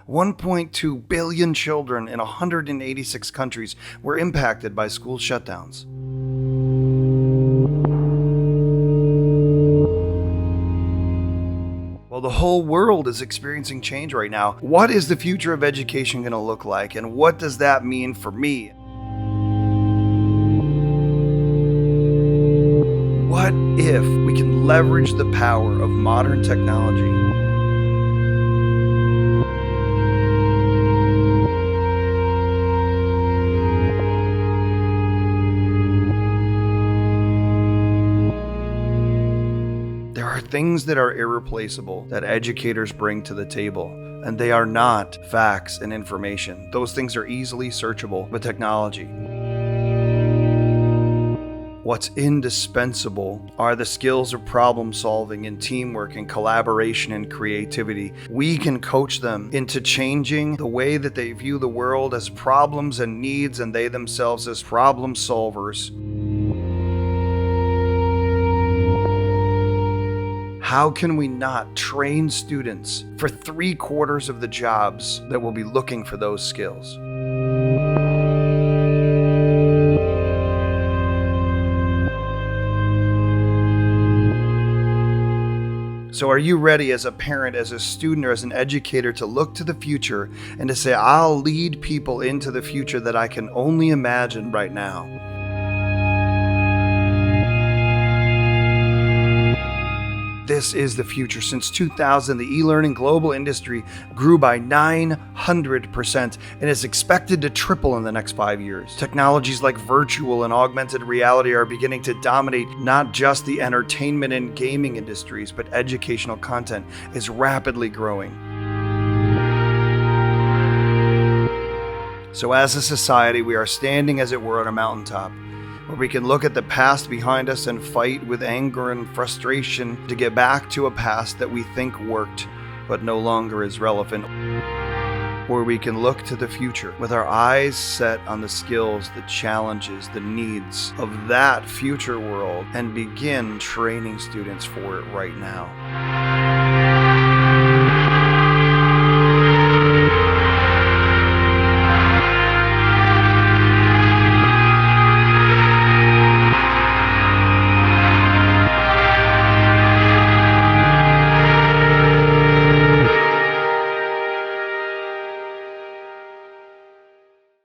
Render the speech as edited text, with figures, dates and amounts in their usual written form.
1.2 billion children in 186 countries were impacted by school shutdowns. Well, the whole world is experiencing change right now. What is the future of education going to look like, and what does that mean for me? What if we can leverage the power of modern technology things that are irreplaceable that educators bring to the table, and they are not facts and information. Those things are easily searchable with technology. What's indispensable are the skills of problem solving and teamwork and collaboration and creativity. We can coach them into changing the way that they view the world as problems and needs, and they themselves as problem solvers. How can we not train students for 3/4 of the jobs that will be looking for those skills? So are you ready as a parent, as a student, or as an educator to look to the future and to say, I'll lead people into the future that I can only imagine right now? This is the future. Since 2000, the e-learning global industry grew by 900% and is expected to triple in the next 5 years. Technologies like virtual and augmented reality are beginning to dominate not just the entertainment and gaming industries, but educational content is rapidly growing. So as a society, we are standing, as it were, on a mountaintop, where we can look at the past behind us and fight with anger and frustration to get back to a past that we think worked but no longer is relevant. Or we can look to the future with our eyes set on the skills, the challenges, the needs of that future world and begin training students for it right now.